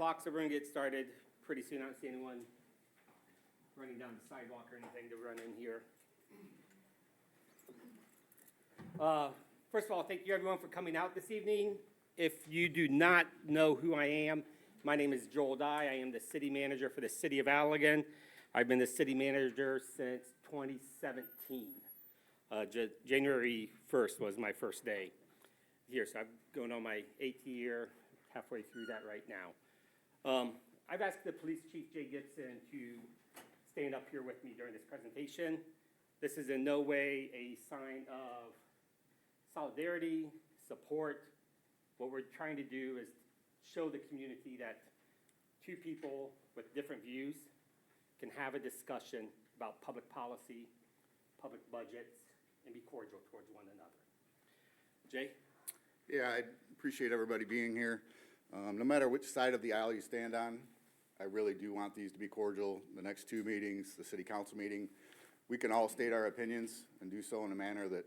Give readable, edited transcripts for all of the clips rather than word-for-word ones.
o'clock, so we're gonna get started pretty soon. I don't see anyone running down the sidewalk or anything to run in here. First of all, thank you everyone for coming out this evening. If you do not know who I am, my name is Joel Dye. I am the city manager for the city of Allegan. I've been the city manager since 2017. January 1st was my first day here, so I'm going on my 8th year, halfway through that right now. I've asked the police chief, Jay Gibson, to stand up here with me during this presentation. This is in no way a sign of solidarity, support. What we're trying to do is show the community that two people with different views can have a discussion about public policy, public budgets, and be cordial towards one another. Jay? Yeah, I appreciate everybody being here. No matter which side of the aisle you stand on, I really do want these to be cordial. The next two meetings, the city council meeting, we can all state our opinions and do so in a manner that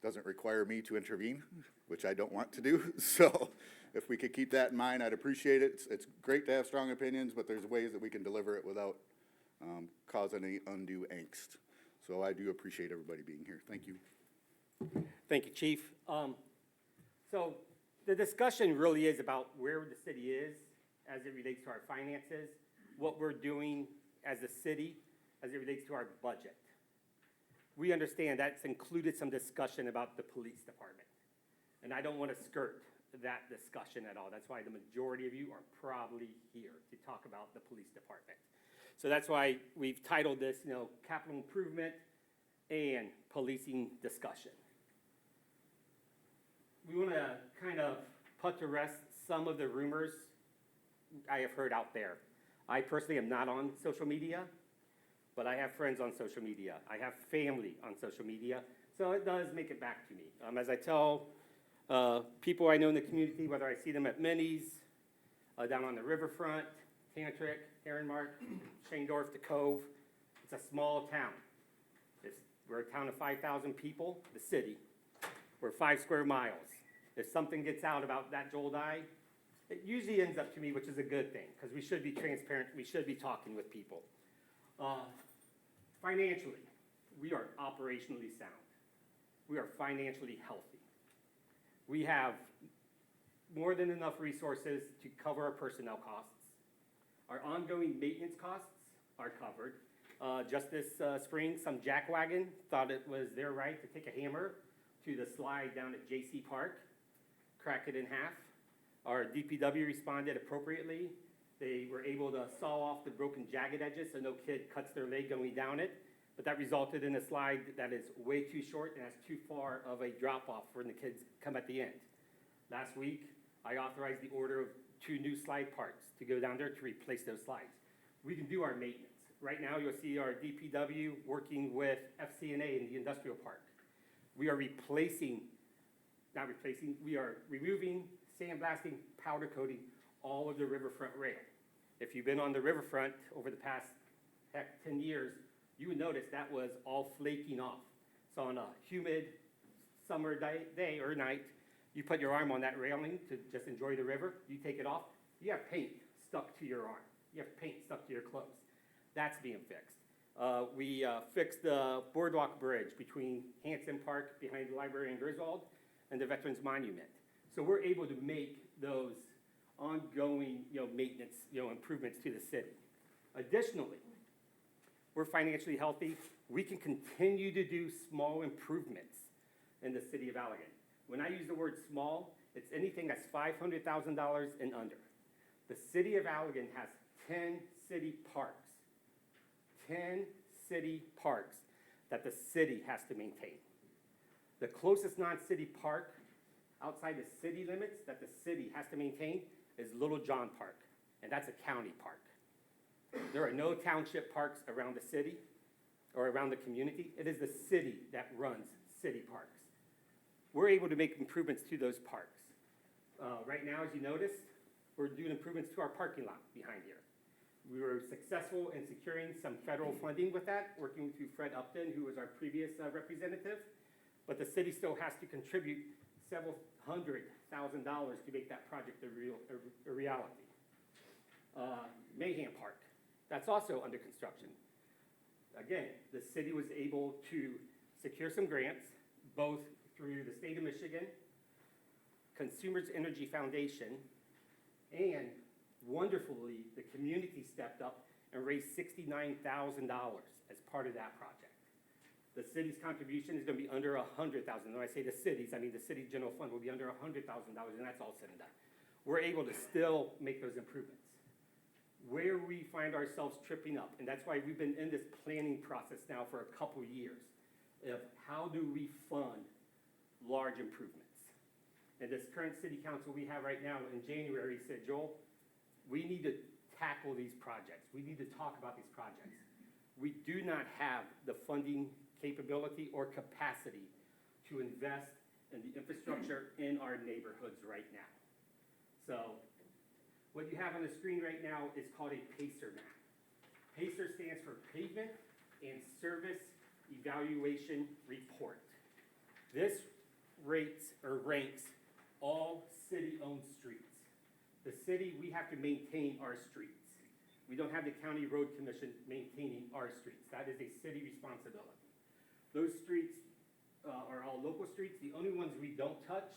doesn't require me to intervene, which I don't want to do. So if we could keep that in mind, I'd appreciate it. It's great to have strong opinions, but there's ways that we can deliver it without causing any undue angst. So I do appreciate everybody being here. Thank you. Thank you, Chief. So the discussion really is about where the city is as it relates to our finances, what we're doing as a city as it relates to our budget. We understand that's included some discussion about the police department. And I don't want to skirt that discussion at all. That's why the majority of you are probably here to talk about the police department. So that's why we've titled this, capital improvement and policing discussion. We want to kind of put to rest some of the rumors I have heard out there. I personally am not on social media, but I have friends on social media. I have family on social media, so it does make it back to me. As I tell people I know in the community, whether I see them at Minnie's, down on the riverfront, Tantric, Heronmark, Shanedorf, the Cove, it's a small town. We're a town of 5,000 people, the city. We're 5 square miles. If something gets out about that Joel Dye, it usually ends up to me, which is a good thing, because we should be transparent, we should be talking with people. Financially, we are operationally sound. We are financially healthy. We have more than enough resources to cover our personnel costs. Our ongoing maintenance costs are covered. Just this spring, some jackwagon thought it was their right to take a hammer to the slide down at JC Park, crack it in half. Our DPW responded appropriately. They were able to saw off the broken jagged edges so no kid cuts their leg going down it. But that resulted in a slide that is way too short and has too far of a drop-off when the kids come at the end. Last week, I authorized the order of 2 new slide parts to go down there to replace those slides. We can do our maintenance. Right now, you'll see our DPW working with FCNA in the industrial park. We are we are removing, sandblasting, powder coating all of the riverfront rail. If you've been on the riverfront over the past, 10 years, you would notice that was all flaking off. So on a humid summer day or night, you put your arm on that railing to just enjoy the river, you take it off, you have paint stuck to your arm. You have paint stuck to your clothes. That's being fixed. We fixed the boardwalk bridge between Hanson Park behind the library in Griswold and the Veterans Monument. So we're able to make those ongoing maintenance improvements to the city. Additionally, we're financially healthy. We can continue to do small improvements in the city of Allegan. When I use the word small, it's anything that's $500,000 and under. The city of Allegan has 10 city parks. 10 city parks that the city has to maintain. The closest non-city park outside the city limits that the city has to maintain is Little John Park, and that's a county park. There are no township parks around the city or around the community. It is the city that runs city parks. We're able to make improvements to those parks. Right now, as you noticed, we're doing improvements to our parking lot behind here. We were successful in securing some federal funding with that, working through Fred Upton, who was our previous representative. But the city still has to contribute several $100,000 to make that project a reality. Mayhem Park. That's also under construction. Again, the city was able to secure some grants, both through the state of Michigan, Consumers Energy Foundation, and wonderfully, the community stepped up and raised $69,000 as part of that project. The city's contribution is going to be under $100,000. When I say the city's, I mean the city general fund will be under $100,000, and that's all said and done. We're able to still make those improvements. Where we find ourselves tripping up, and that's why we've been in this planning process now for a couple years, of how do we fund large improvements. And this current city council we have right now in January said, Joel, we need to tackle these projects. We need to talk about these projects. We do not have the funding capability or capacity to invest in the infrastructure in our neighborhoods right now. So what you have on the screen right now is called a PACER map. PACER stands for Pavement and Service Evaluation Report. This rates or ranks all city-owned streets. The city, we have to maintain our streets. We don't have the county road commission maintaining our streets. That is a city responsibility. Those streets are all local streets. The only ones we don't touch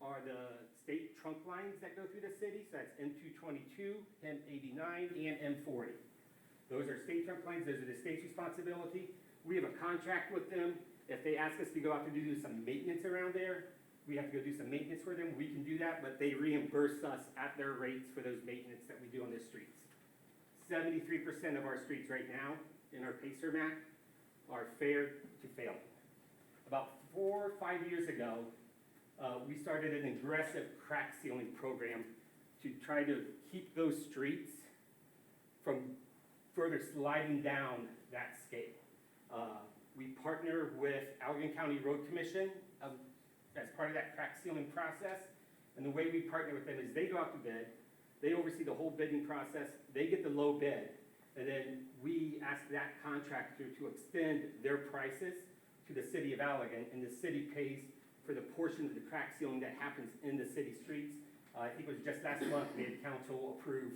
are the state trunk lines that go through the city. So that's M222, M89, and M40. Those are state trunk lines. Those are the state's responsibility. We have a contract with them. If they ask us to go out to do some maintenance around there, we have to go do some maintenance for them. We can do that, but they reimburse us at their rates for those maintenance that we do on the streets. 73% of our streets right now in our PACER map are fair to failing. About 4 or 5 years ago, we started an aggressive crack sealing program to try to keep those streets from further sliding down that scale. We partner with Allegan County Road Commission as part of that crack sealing process. And the way we partner with them is they go out to bid, they oversee the whole bidding process, they get the low bid, and then we ask that contractor to extend their prices to the city of Allegan, and the city pays for the portion of the crack sealing that happens in the city streets. I think it was just last month, we had council approve,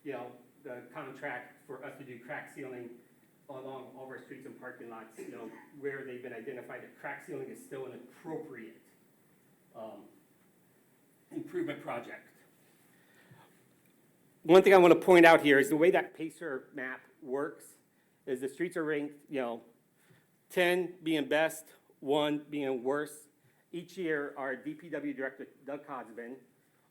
the contract for us to do crack sealing along all of our streets and parking lots, where they've been identified that crack sealing is still an appropriate improvement project. One thing I want to point out here is the way that PACER map works is the streets are ranked, 10 being best, 1 being worst. Each year, our DPW director, Doug Cosman,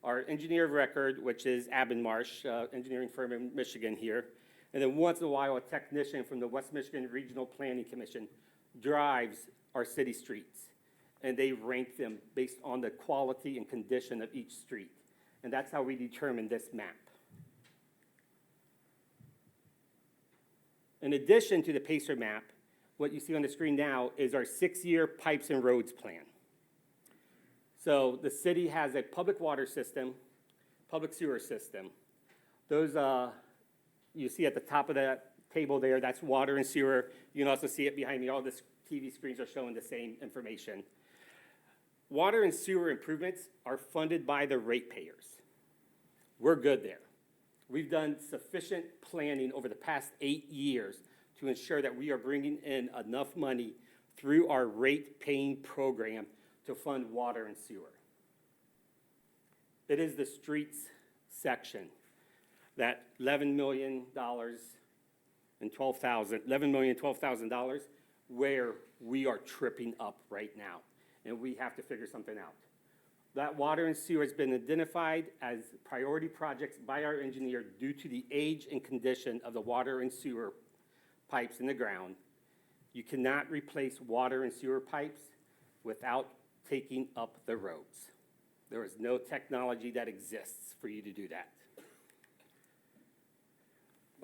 our engineer of record, which is Abbenmarsh, engineering firm in Michigan here, and then once in a while, a technician from the West Michigan Regional Planning Commission drives our city streets, and they rank them based on the quality and condition of each street. And that's how we determine this map. In addition to the PACER map, what you see on the screen now is our 6-year pipes and roads plan. So the city has a public water system, public sewer system. Those you see at the top of that table there, that's water and sewer. You can also see it behind me. All the TV screens are showing the same information. Water and sewer improvements are funded by the ratepayers. We're good there. We've done sufficient planning over the past 8 years to ensure that we are bringing in enough money through our rate-paying program to fund water and sewer. It is the streets section, that $11,012,000, where we are tripping up right now, and we have to figure something out. That water and sewer has been identified as priority projects by our engineer due to the age and condition of the water and sewer pipes in the ground. You cannot replace water and sewer pipes without taking up the roads. There is no technology that exists for you to do that.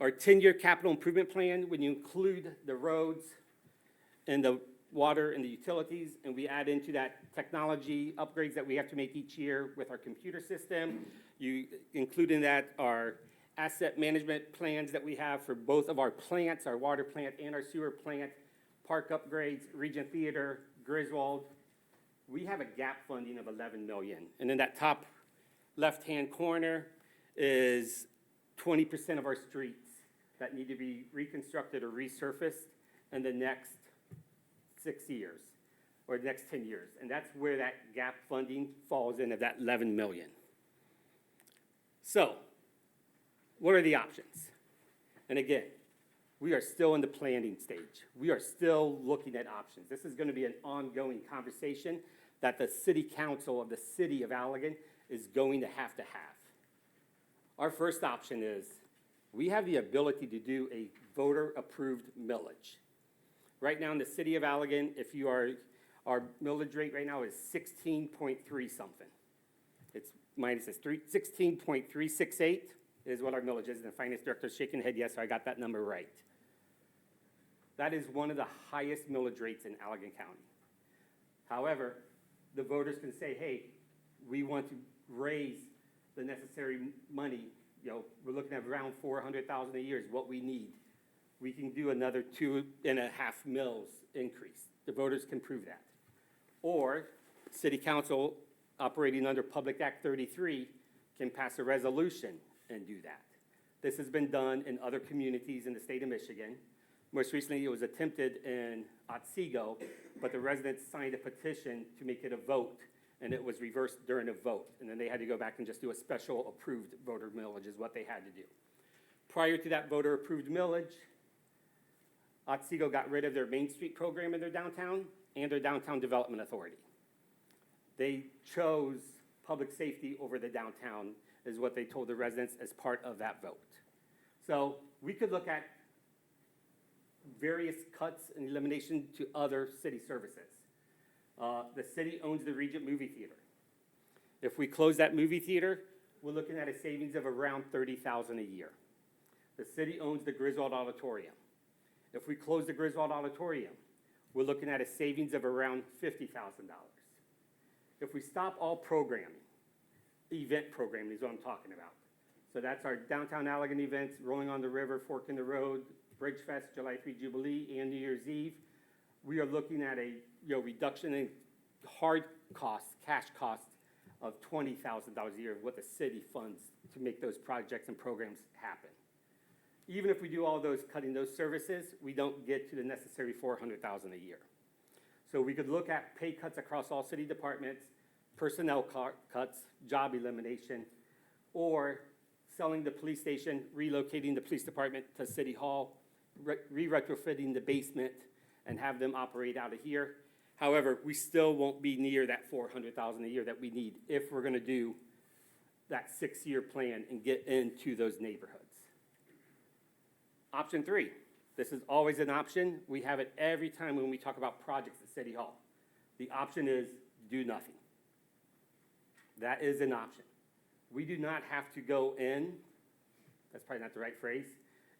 Our 10-year capital improvement plan, when you include the roads and the water and the utilities, and we add into that technology upgrades that we have to make each year with our computer system, you include in that our asset management plans that we have for both of our plants, our water plant and our sewer plant, park upgrades, Regent Theater, Griswold. We have a gap funding of $11 million. And in that top left-hand corner is 20% of our streets that need to be reconstructed or resurfaced in the next 6 years or the next 10 years. And that's where that gap funding falls in of that 11 million. So, what are the options? And again, we are still in the planning stage. We are still looking at options. This is going to be an ongoing conversation that the city council of the city of Allegan is going to have. Our first option is we have the ability to do a voter-approved millage. Right now in the city of Allegan, if you are, our millage rate right now is 16.3 something. It's minus 16.368 is what our millage is, and the finance director is shaking her head, yes, I got that number right. That is one of the highest millage rates in Allegan County. However, the voters can say, hey, we want to raise the necessary money. You know, we're looking at around $400,000 a year is what we need. We can do another 2.5 mils increase. The voters can prove that. Or city council operating under Public Act 33 can pass a resolution and do that. This has been done in other communities in the state of Michigan. Most recently, it was attempted in Otsego, but the residents signed a petition to make it a vote, and it was reversed during a vote. And then they had to go back and just do a special approved voter millage is what they had to do. Prior to that voter approved millage, Otsego got rid of their Main Street program in their downtown and their Downtown Development Authority. They chose public safety over the downtown is what they told the residents as part of that vote. So we could look at various cuts and elimination to other city services. The city owns the Regent Movie Theater. If we close that movie theater, we're looking at a savings of around $30,000 a year. The city owns the Griswold Auditorium. If we close the Griswold Auditorium, we're looking at a savings of around $50,000. If we stop all programming, event programming is what I'm talking about. So that's our downtown Allegan events, Rolling on the River, Fork in the Road, Bridge Fest, July 3 Jubilee, and New Year's Eve. We are looking at a reduction in hard costs, cash costs of $20,000 a year of what the city funds to make those projects and programs happen. Even if we do all those, cutting those services, we don't get to the necessary $400,000 a year. So we could look at pay cuts across all city departments, personnel cuts, job elimination, or selling the police station, relocating the police department to City Hall, re-retrofitting the basement, and have them operate out of here. However, we still won't be near that $400,000 a year that we need if we're going to do that 6-year plan and get into those neighborhoods. Option 3, this is always an option. We have it every time when we talk about projects at City Hall. The option is do nothing. That is an option. We do not have to go in, that's probably not the right phrase.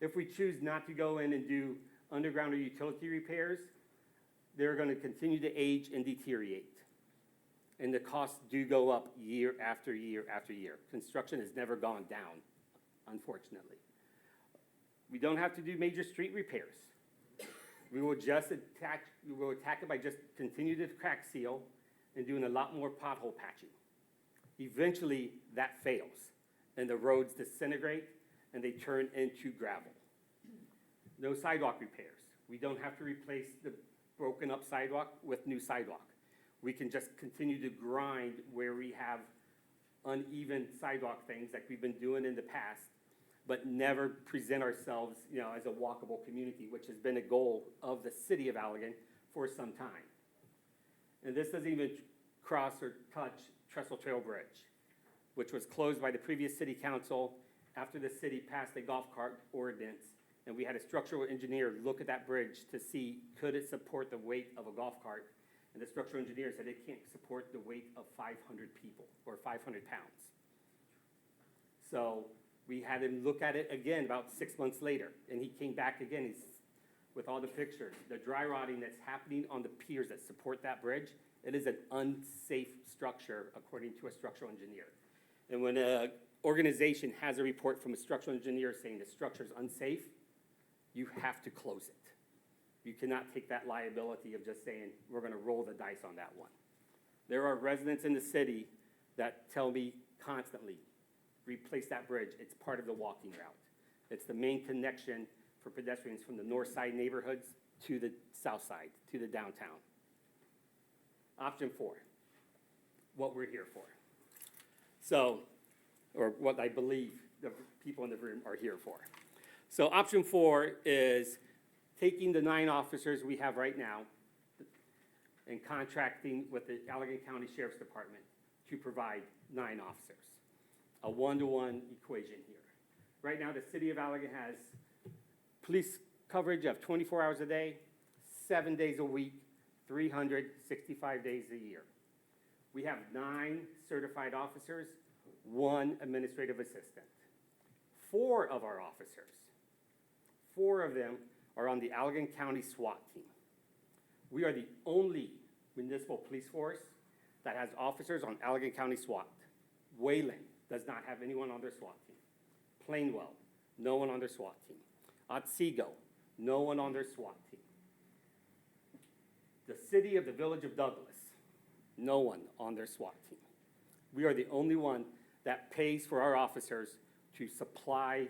If we choose not to go in and do underground or utility repairs, they're going to continue to age and deteriorate. And the costs do go up year after year after year. Construction has never gone down, unfortunately. We don't have to do major street repairs. We will attack it by just continue to crack seal and doing a lot more pothole patching. Eventually, that fails, and the roads disintegrate, and they turn into gravel. No sidewalk repairs. We don't have to replace the broken up sidewalk with new sidewalk. We can just continue to grind where we have uneven sidewalk things like we've been doing in the past, but never present ourselves, as a walkable community, which has been a goal of the city of Allegan for some time. And this doesn't even cross or touch Trestle Trail Bridge, which was closed by the previous city council after the city passed a golf cart ordinance, and we had a structural engineer look at that bridge to see could it support the weight of a golf cart, and the structural engineer said it can't support the weight of 500 people or 500 pounds. So we had him look at it again about 6 months later, and he came back again with all the pictures. The dry rotting that's happening on the piers that support that bridge, it is an unsafe structure according to a structural engineer. And when an organization has a report from a structural engineer saying the structure is unsafe, you have to close it. You cannot take that liability of just saying, we're going to roll the dice on that one. There are residents in the city that tell me constantly, replace that bridge. It's part of the walking route. It's the main connection for pedestrians from the north side neighborhoods to the south side, to the downtown. Option 4, what we're here for. So, or what I believe the people in the room are here for. So option 4 is taking the 9 officers we have right now and contracting with the Allegan County Sheriff's Department to provide 9 officers. A 1-to-1 equation here. Right now, the city of Allegan has police coverage of 24 hours a day, 7 days a week, 365 days a year. We have 9 certified officers, 1 administrative assistant. 4 of our officers, 4 of them are on the Allegan County SWAT team. We are the only municipal police force that has officers on Allegan County SWAT. Wayland does not have anyone on their SWAT team. Plainwell, no one on their SWAT team. Otsego, no one on their SWAT team. The city of the Village of Douglas, no one on their SWAT team. We are the only one that pays for our officers to supply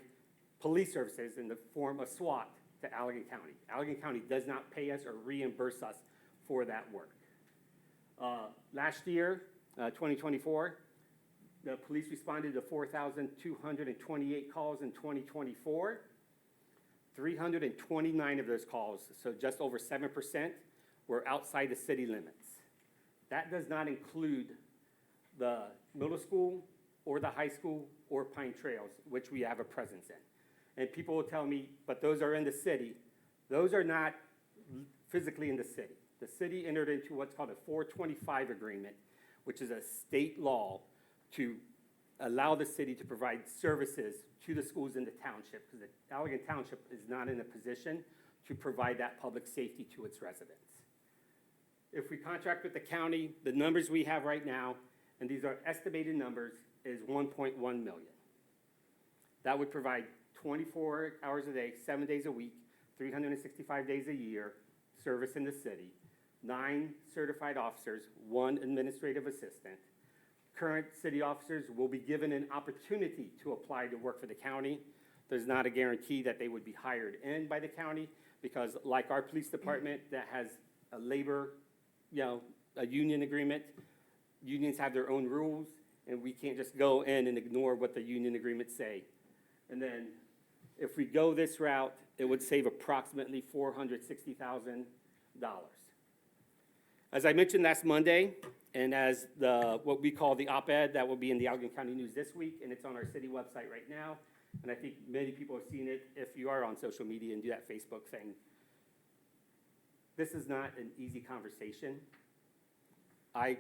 police services in the form of SWAT to Allegan County. Allegan County does not pay us or reimburse us for that work. Last year, 2024, the police responded to 4,228 calls in 2024. 329 of those calls, so just over 7%, were outside the city limits. That does not include the middle school or the high school or Pine Trails, which we have a presence in. And people will tell me, but those are in the city. Those are not physically in the city. The city entered into what's called a 425 agreement, which is a state law to allow the city to provide services to the schools in the township, because the Allegan Township is not in a position to provide that public safety to its residents. If we contract with the county, the numbers we have right now, and these are estimated numbers, is 1.1 million. That would provide 24 hours a day, 7 days a week, 365 days a year, service in the city, 9 certified officers, 1 administrative assistant. Current city officers will be given an opportunity to apply to work for the county. There's not a guarantee that they would be hired in by the county, because like our police department that has a labor, a union agreement, unions have their own rules, and we can't just go in and ignore what the union agreements say. And then if we go this route, it would save approximately $460,000. As I mentioned last Monday, and as what we call the op-ed, that will be in the Allegan County News this week, and it's on our city website right now, and I think many people have seen it if you are on social media and do that Facebook thing. This is not an easy conversation. I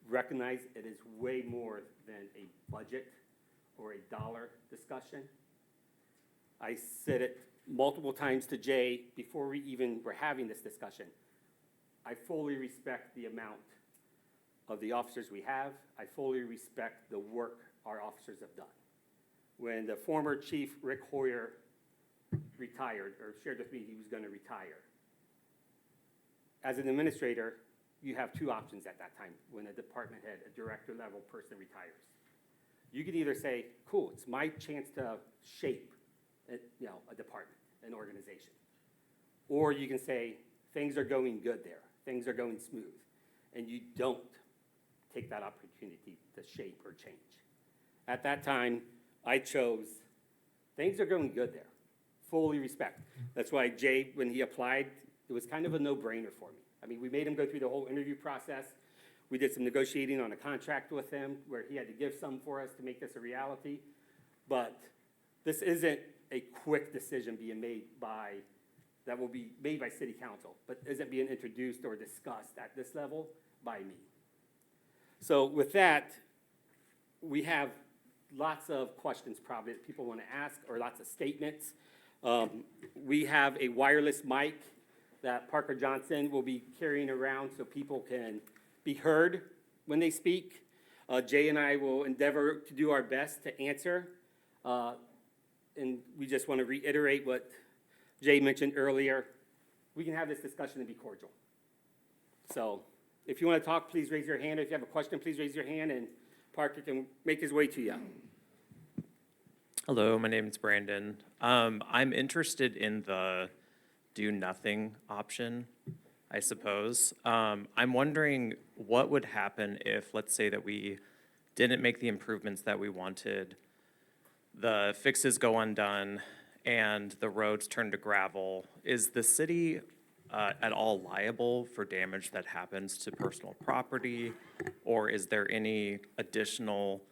recognize it is way more than a budget or a dollar discussion. I said it multiple times to Jay before we even were having this discussion. I fully respect the amount of the officers we have. I fully respect the work our officers have done. When the former chief, Rick Hoyer, retired, or shared with me he was going to retire, as an administrator, you have 2 options at that time when a department head, a director level person retires. You can either say, cool, it's my chance to shape a department, an organization. Or you can say, things are going good there, things are going smooth, and you don't take that opportunity to shape or change. At that time, I chose, things are going good there, fully respect. That's why Jay, when he applied, it was kind of a no-brainer for me. I mean, we made him go through the whole interview process. We did some negotiating on a contract with him where he had to give some for us to make this a reality. But this isn't a quick decision being made that will be made by city council, but isn't being introduced or discussed at this level by me. So with that, we have lots of questions probably that people want to ask, or lots of statements. We have a wireless mic that Parker Johnson will be carrying around so people can be heard when they speak. Jay and I will endeavor to do our best to answer. And we just want to reiterate what Jay mentioned earlier. We can have this discussion and be cordial. So if you want to talk, please raise your hand. If you have a question, please raise your hand, and Parker can make his way to you. Hello, my name is Brandon. I'm interested in the do nothing option, I suppose. I'm wondering what would happen if, let's say that we didn't make the improvements that we wanted, the fixes go undone, and the roads turn to gravel. Is the city at all liable for damage that happens to personal property? Or is there any additional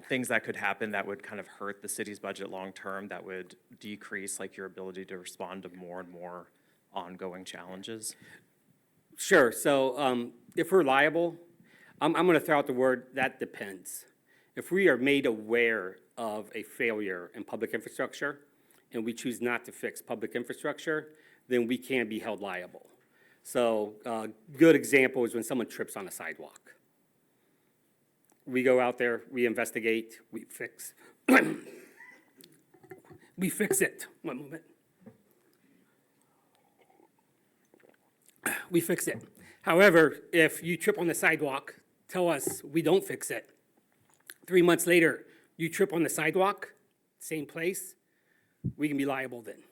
things that could happen that would kind of hurt the city's budget long-term, that would decrease like your ability to respond to more and more ongoing challenges? Sure, so if we're liable, I'm going to throw out the word, that depends. If we are made aware of a failure in public infrastructure and we choose not to fix public infrastructure, then we can be held liable. So a good example is when someone trips on a sidewalk. We go out there, we investigate, we fix. We fix it. One moment. We fix it. However, if you trip on the sidewalk, tell us we don't fix it. 3 months later, you trip on the sidewalk, same place, we can be liable then.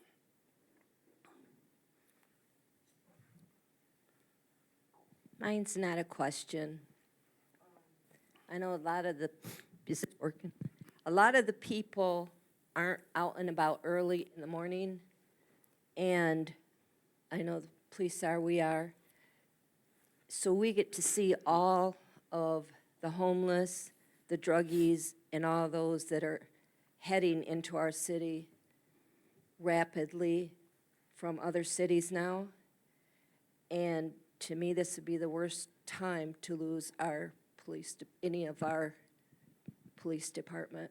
Mine's not a question. I know a lot of the, is it working? A lot of the people aren't out and about early in the morning, and I know the police are, we are. So we get to see all of the homeless, the druggies, and all those that are heading into our city rapidly from other cities now. And to me, this would be the worst time to lose our any of our police department.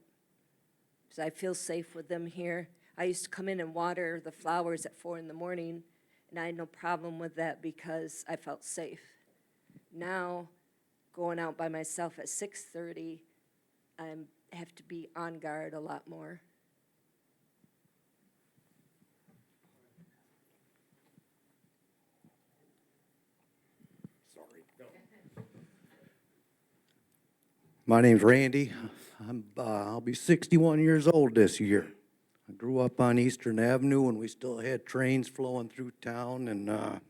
Because I feel safe with them here. I used to come in and water the flowers at 4 in the morning, and I had no problem with that because I felt safe. Now, going out by myself at 6:30, I have to be on guard a lot more. My name's Randy. I'll be 61 years old this year. I grew up on Eastern Avenue when we still had trains flowing through town and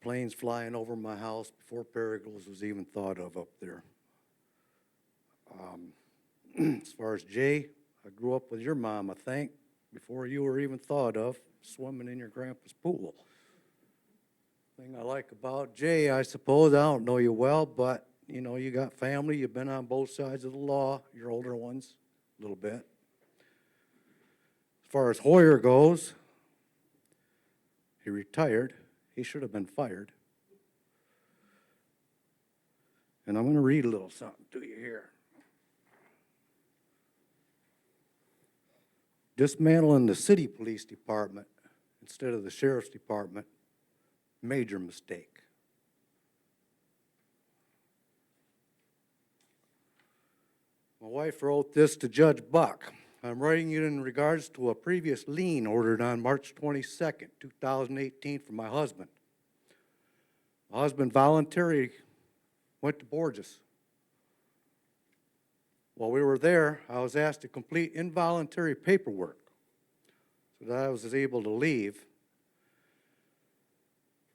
planes flying over my house before Perigles was even thought of up there. As far as Jay, I grew up with your mom, I think, before you were even thought of, swimming in your grandpa's pool. Thing I like about Jay, I suppose, I don't know you well, but you know, you got family, you've been on both sides of the law, your older ones, a little bit. As far as Hoyer goes, he retired. He should have been fired. And I'm going to read a little something to you here. Dismantling the city police department instead of the sheriff's department, major mistake. My wife wrote this to Judge Buck. I'm writing it in regards to a previous lien ordered on March 22nd, 2018 for my husband. My husband voluntarily went to Borges. While we were there, I was asked to complete involuntary paperwork so that I was able to leave.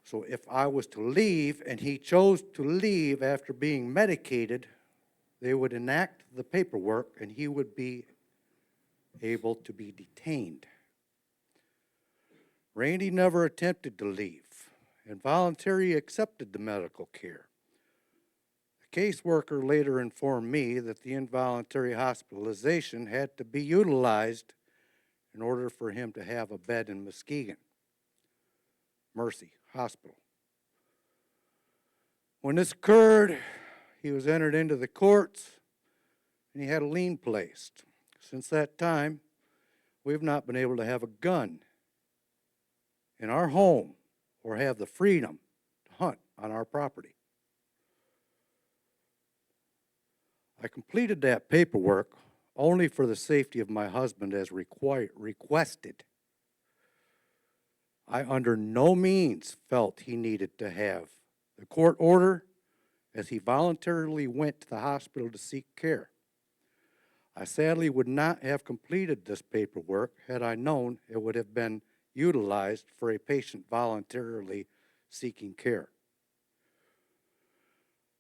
So if I was to leave and he chose to leave after being medicated, they would enact the paperwork and he would be able to be detained. Randy never attempted to leave and voluntarily accepted the medical care. The caseworker later informed me that the involuntary hospitalization had to be utilized in order for him to have a bed in Muskegon, Mercy Hospital. When this occurred, he was entered into the courts, and he had a lien placed. Since that time, we have not been able to have a gun in our home or have the freedom to hunt on our property. I completed that paperwork only for the safety of my husband as requested. I under no means felt he needed to have the court order, as he voluntarily went to the hospital to seek care. I sadly would not have completed this paperwork had I known it would have been utilized for a patient voluntarily seeking care.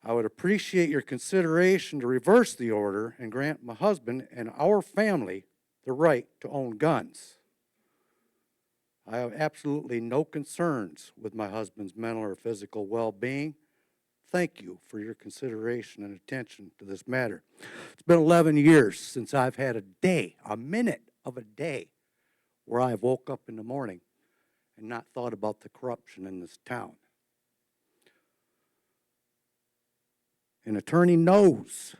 I would appreciate your consideration to reverse the order and grant my husband and our family the right to own guns. I have absolutely no concerns with my husband's mental or physical well-being. Thank you for your consideration and attention to this matter. It's been 11 years since I've had a minute of a day, where I've woke up in the morning and not thought about the corruption in this town. An attorney knows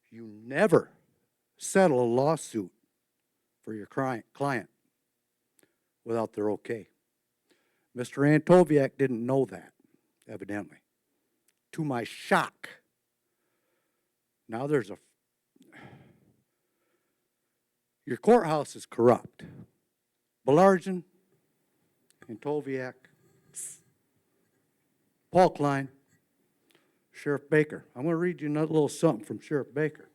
you never settle a lawsuit for your client without their okay. Mr. Antoviak didn't know that, evidently. To my shock, now your courthouse is corrupt. Belargin, Antoviak, Paul Klein, Sheriff Baker. I'm going to read you another little something from Sheriff Baker.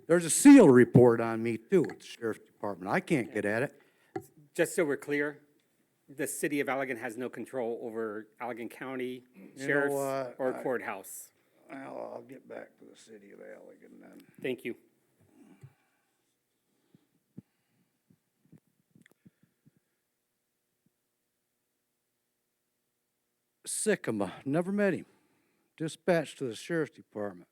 There's a SEAL report on me, too, at the Sheriff's Department. I can't get at it. Just so we're clear, the city of Allegan has no control over Allegan County Sheriff's or courthouse. Well, I'll get back to the city of Allegan then. Thank you. Sycamore, never met him. Dispatched to the Sheriff's Department.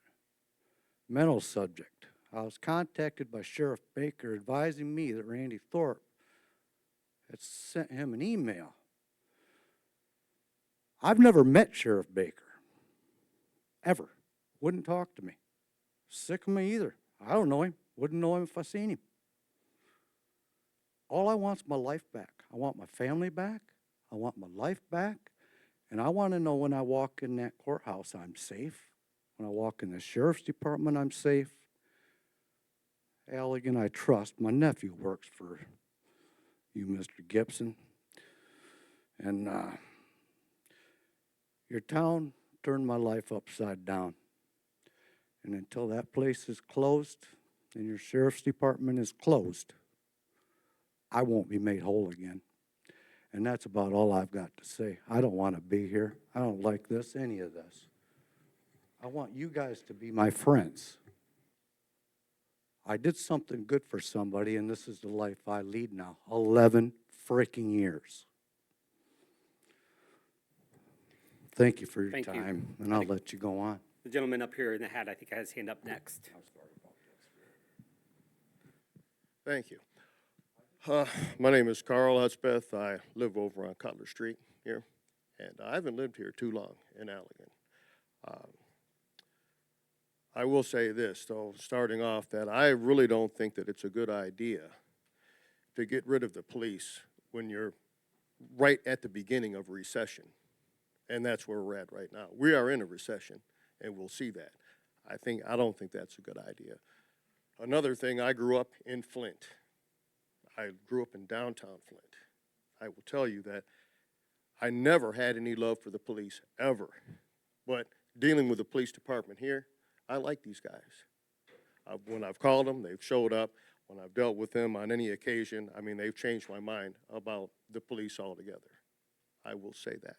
Mental subject. I was contacted by Sheriff Baker advising me that Randy Thorpe had sent him an email. I've never met Sheriff Baker. Ever. Wouldn't talk to me. Sycamore either. I don't know him. Wouldn't know him if I seen him. All I want's my life back. I want my family back. I want my life back. And I want to know when I walk in that courthouse, I'm safe. When I walk in the Sheriff's Department, I'm safe. Allegan, I trust. My nephew works for you, Mr. Gibson. And your town turned my life upside down. And until that place is closed and your Sheriff's Department is closed, I won't be made whole again. And that's about all I've got to say. I don't want to be here. I don't like this, any of this. I want you guys to be my friends. I did something good for somebody, and this is the life I lead now. 11 freaking years. Thank you for your Thank you. time, and I'll let you go on. The gentleman up here in the hat, I think, has his hand up next. Thank you. My name is Carl Hudspeth. I live over on Cutler Street here, and I haven't lived here too long in Allegan. I will say this, though, starting off, that I really don't think that it's a good idea to get rid of the police when you're right at the beginning of a recession, and that's where we're at right now. We are in a recession, and we'll see that. I don't think that's a good idea. Another thing, I grew up in Flint. I grew up in downtown Flint. I will tell you that I never had any love for the police, ever. But dealing with the police department here, I like these guys. When I've called them, they've showed up. When I've dealt with them on any occasion, I mean, they've changed my mind about the police altogether. I will say that.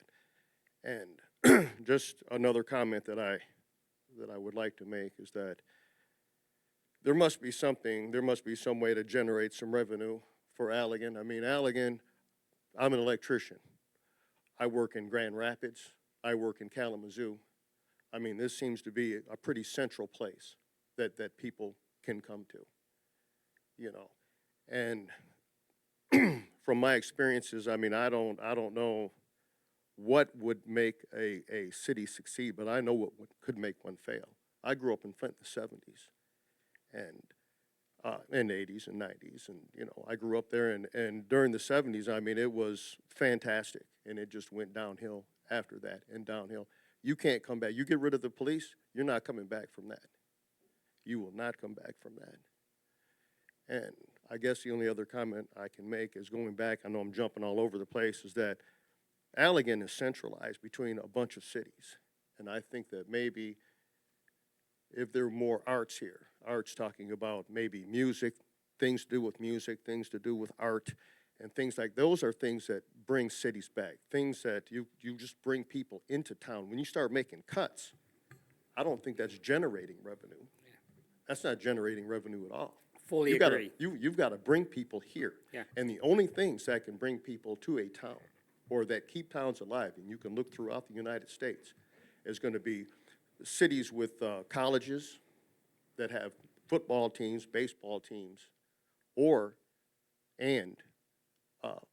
And just another comment that I would like to make is that there must be some way to generate some revenue for Allegan. I mean, Allegan, I'm an electrician. I work in Grand Rapids. I work in Kalamazoo. I mean, this seems to be a pretty central place that people can come to, you know. And from my experiences, I mean, I don't know what would make a city succeed, but I know what could make one fail. I grew up in Flint in the 70s. And in the 80s and 90s, and you know, I grew up there, and during the 70s, I mean, it was fantastic, and it just went downhill after that, and downhill. You can't come back. You get rid of the police, you're not coming back from that. You will not come back from that. And I guess the only other comment I can make is going back, I know I'm jumping all over the place, is that Allegan is centralized between a bunch of cities, and I think that maybe if there were more arts here, Art's talking about maybe music, things to do with music, things to do with art, and things like, those are things that bring cities back, things that you just bring people into town. When you start making cuts, I don't think that's generating revenue. That's not generating revenue at all. Fully You've gotta- agree. You've got to bring people here. Yeah. And the only things that can bring people to a town, or that keep towns alive, and you can look throughout the United States, is going to be cities with colleges that have football teams, baseball teams, and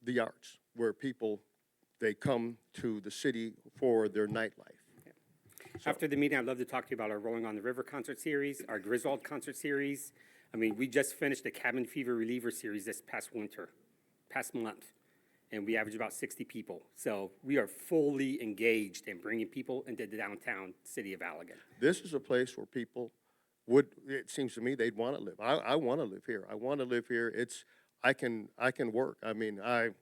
the arts, where people, they come to the city for their nightlife. After the meeting, I'd love to talk to you about our Rolling on the River concert series, our Griswold concert series. I mean, we just finished the Cabin Fever Reliever series this past month, and we averaged about 60 people. So we are fully engaged in bringing people into the downtown city of Allegan. This is a place where people would, it seems to me, they'd want to live. I want to live here. I want to live here. I can work. I mean, I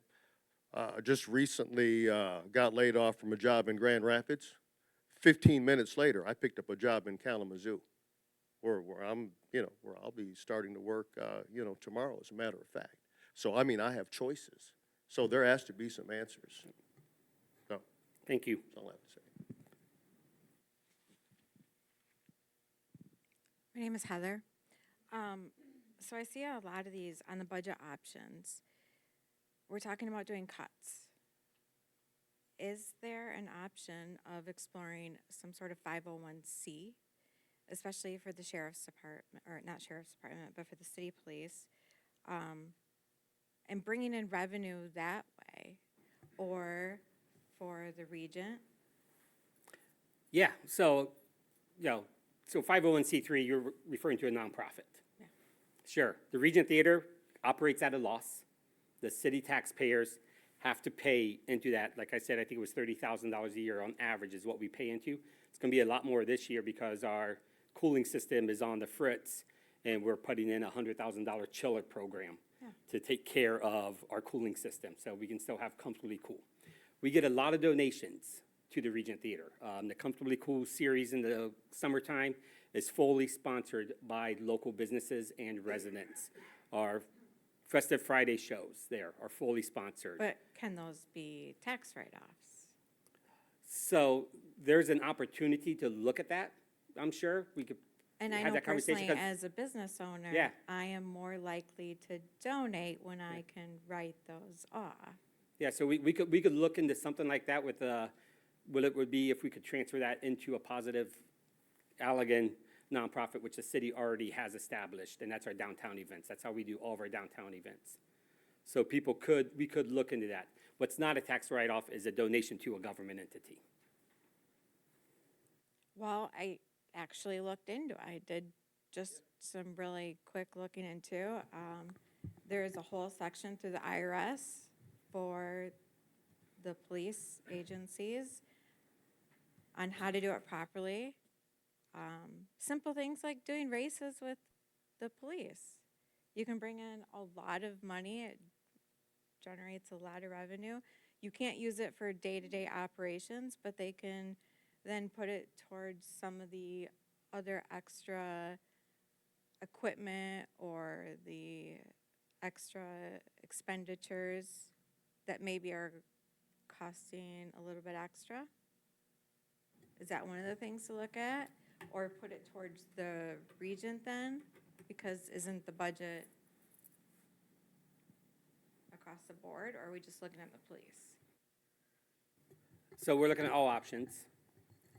just recently got laid off from a job in Grand Rapids. 15 minutes later, I picked up a job in Kalamazoo, where I'm, where I'll be starting to work, tomorrow, as a matter of fact. So, I mean, I have choices. So there has to be some answers. So, Thank you. that's all I have to say. My name is Heather. So I see a lot of these on the budget options. We're talking about doing cuts. Is there an option of exploring some sort of 501c, especially for the sheriff's department, or not sheriff's department, but for the city police, and bringing in revenue that way, or for the Regent? Yeah, so 501c3, you're referring to a nonprofit. Yeah. Sure. The Regent Theater operates at a loss. The city taxpayers have to pay into that. Like I said, I think it was $30,000 a year on average is what we pay into. It's going to be a lot more this year because our cooling system is on the fritz, and we're putting in a $100,000 chiller program to take care of our cooling system so we can still have Comfortably Cool. We get a lot of donations to the Regent Theater. The Comfortably Cool series in the summertime is fully sponsored by local businesses and residents. Our Festive Friday shows there are fully sponsored. But can those be tax write-offs? So there's an opportunity to look at that, I'm sure. We could And I have know that conversation. personally, 'Cause- as a business owner, Yeah. I am more likely to donate when I can write those off. Yeah, so we could look into something like that with, what it would be if we could transfer that into a positive Allegan nonprofit, which the city already has established, and that's our downtown events. That's how we do all of our downtown events. So we could look into that. What's not a tax write-off is a donation to a government entity. Well, I actually looked into it. I did just some really quick looking into. There is a whole section through the IRS for the police agencies on how to do it properly. Simple things like doing races with the police. You can bring in a lot of money. It generates a lot of revenue. You can't use it for day-to-day operations, but they can then put it towards some of the other extra equipment or the extra expenditures that maybe are costing a little bit extra. Is that one of the things to look at? Or put it towards the Regent then? Because isn't the budget across the board, or are we just looking at the police? So we're looking at all options.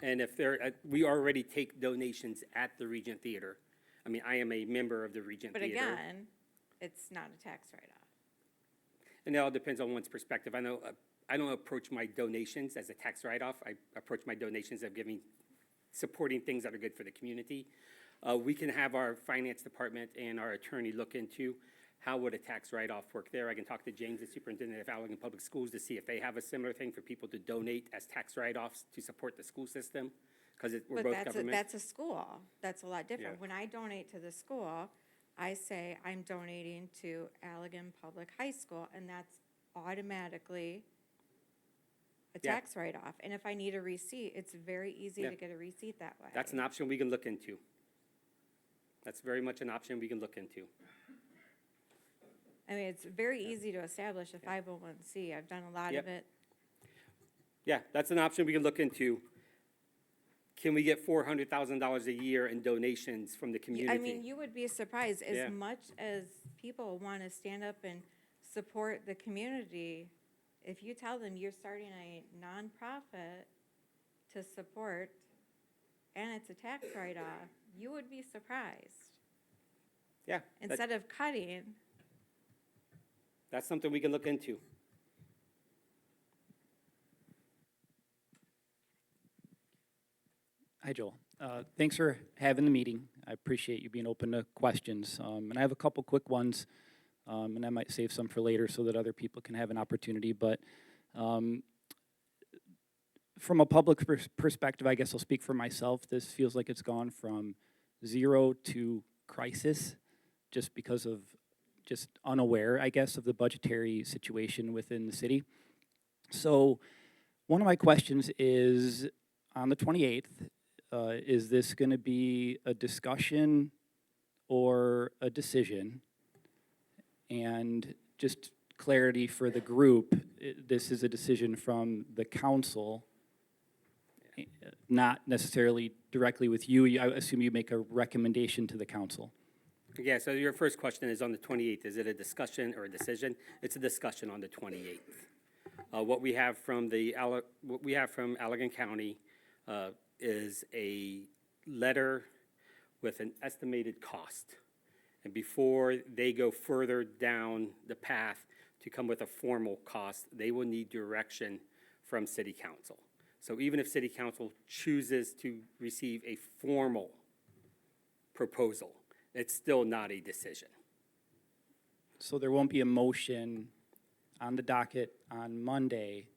And if we already take donations at the Regent Theater. I mean, I am a member of the Regent But Theater. again, it's not a tax write-off. And it all depends on one's perspective. I know I don't approach my donations as a tax write-off. I approach my donations of supporting things that are good for the community. We can have our finance department and our attorney look into how would a tax write-off work there. I can talk to James, the superintendent of Allegan Public Schools, to see if they have a similar thing for people to donate as tax write-offs to support the school system, because we're both government. But that's a school. That's a lot different. Yeah. When I donate to the school, I say I'm donating to Allegan Public High School, and that's automatically a Yeah. tax write-off. And if I need a receipt, it's very easy Yeah. to get a receipt that way. That's an option we can look into. That's very much an option we can look into. I mean, it's very easy to establish a 501c. I've done a lot of Yep. it. Yeah, that's an option we can look into. Can we get $400,000 a year in donations from the community? I mean, you would be surprised, Yeah. as much as people want to stand up and support the community, if you tell them you're starting a nonprofit to support, and it's a tax write-off, you would be surprised. Yeah, Instead of cutting, that's something we can look into. Hi, Joel. Thanks for having the meeting. I appreciate you being open to questions. And I have a couple quick ones, and I might save some for later so that other people can have an opportunity. But from a public perspective, I guess I'll speak for myself. This feels like it's gone from 0 to crisis just because of just unaware, I guess, of the budgetary situation within the city. So one of my questions is, on the 28th, is this going to be a discussion or a decision? And just clarity for the group, this is a decision from the council, not necessarily directly with you. I assume you make a recommendation to the council. Yeah, so your first question is on the 28th. Is it a discussion or a decision? It's a discussion on the 28th. What we have from Allegan County is a letter with an estimated cost. And before they go further down the path to come with a formal cost, they will need direction from City Council. So even if City Council chooses to receive a formal proposal, it's still not a decision. So there won't be a motion on the docket on Monday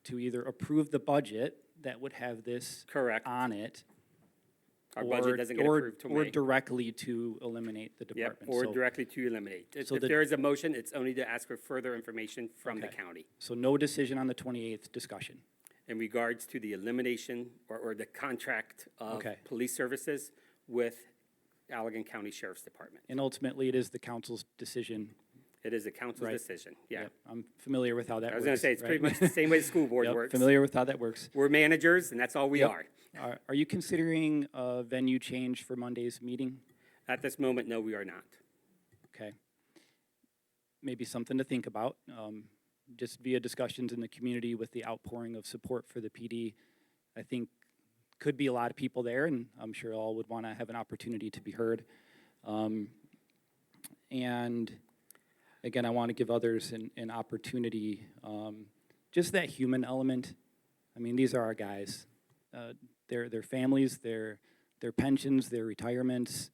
to either approve the budget that would have this Correct. on it. Our budget doesn't get approved till Or May. directly to eliminate the Yep, department. or So- directly to eliminate. If So the- there is a motion, it's only to ask for further information from the Okay. county So no decision on the 28th, discussion. in regards to the elimination or the contract of Okay. police services with Allegan County Sheriff's Department. And ultimately, it is the council's decision. It is the council's Right. decision, yeah. Yep, I'm familiar with how that works. I was gonna say, it's pretty right? much the same way the school board Yep, works. familiar with how that works. We're managers, and that's all we Yep. are. Are you considering a venue change for Monday's meeting? At this moment, no, we are not. Okay. Maybe something to think about, just via discussions in the community with the outpouring of support for the PD. I think could be a lot of people there, and I'm sure all would want to have an opportunity to be heard. And again, I want to give others an opportunity, just that human element. I mean, these are our guys. Their families, their pensions, their retirements.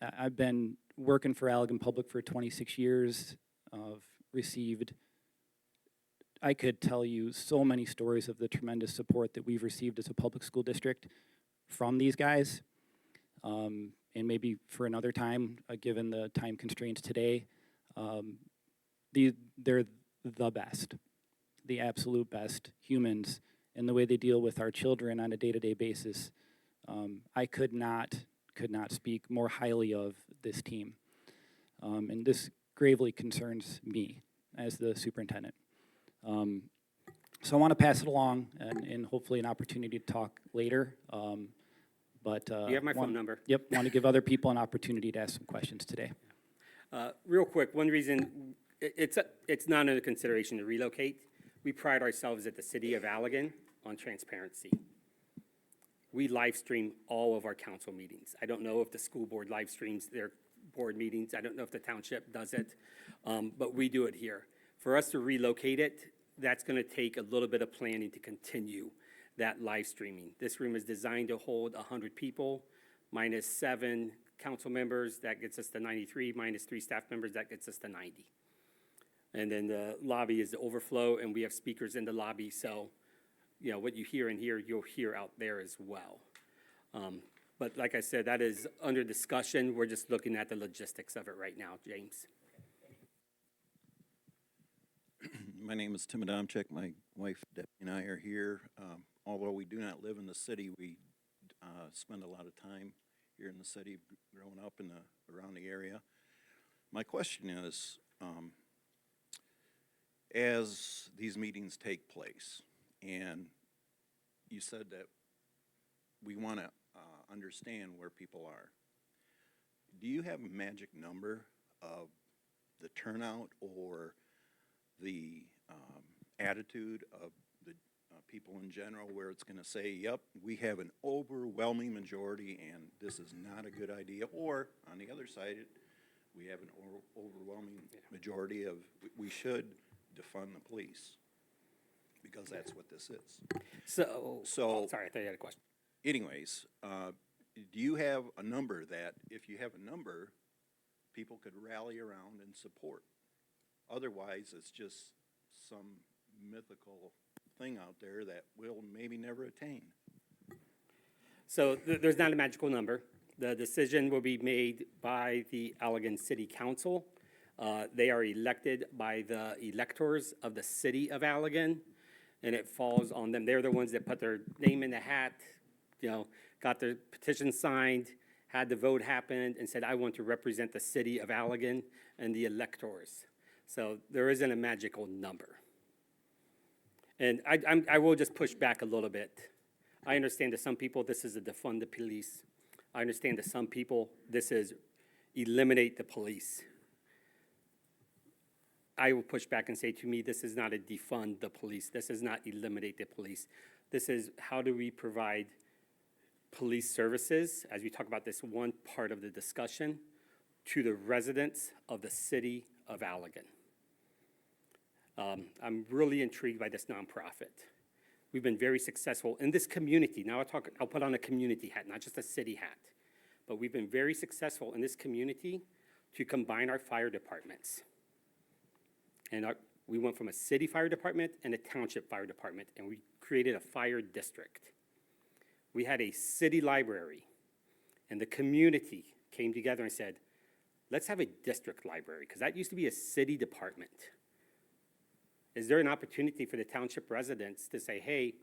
I've been working for Allegan Public for 26 years. I've received, I could tell you so many stories of the tremendous support that we've received as a public school district from these guys. And maybe for another time, given the time constraints today, they're the best, the absolute best humans, and the way they deal with our children on a day-to-day basis. I could not speak more highly of this team. And this gravely concerns me as the superintendent. So I want to pass it along and hopefully an opportunity to talk later. But You have my phone number. Yep, want to give other people an opportunity to ask some questions today. Real quick, one reason, it's not under consideration to relocate. We pride ourselves at the city of Allegan on transparency. We live stream all of our council meetings. I don't know if the school board live streams their board meetings. I don't know if the township does it, but we do it here. For us to relocate it, that's going to take a little bit of planning to continue that live streaming. This room is designed to hold 100 people, minus 7 council members, that gets us to 93, minus 3 staff members, that gets us to 90. And then the lobby is the overflow, and we have speakers in the lobby, so, you know, what you hear in here, you'll hear out there as well. But like I said, that is under discussion. We're just looking at the logistics of it right now, James. My name is Tim Adamczyk. My wife Debbie and I are here. Although we do not live in the city, we spend a lot of time here in the city, growing up around the area. My question is, as these meetings take place, and you said that we want to understand where people are, do you have a magic number of the turnout or the attitude of the people in general, where it's going to say, yep, we have an overwhelming majority and this is not a good idea, or on the other side, we have an overwhelming majority of we should defund the police, because that's what this is. So, So- sorry, I thought you had a question. Anyways, do you have a number that, if you have a number, people could rally around and support? Otherwise, it's just some mythical thing out there that we'll maybe never attain. So there's not a magical number. The decision will be made by the Allegan City Council. They are elected by the electors of the city of Allegan, and it falls on them. They're the ones that put their name in the hat, got their petition signed, had the vote happen, and said, I want to represent the city of Allegan and the electors. So there isn't a magical number. And I will just push back a little bit. I understand to some people this is a defund the police. I understand to some people this is eliminate the police. I will push back and say, to me, this is not a defund the police. This is not eliminate the police. This is how do we provide police services, as we talk about this one part of the discussion, to the residents of the city of Allegan. I'm really intrigued by this nonprofit. We've been very successful in this community. Now I'll put on a community hat, not just a city hat. But we've been very successful in this community to combine our fire departments. And we went from a city fire department and a township fire department, and we created a fire district. We had a city library, and the community came together and said, let's have a district library, because that used to be a city department. Is there an opportunity for the township residents to say, hey,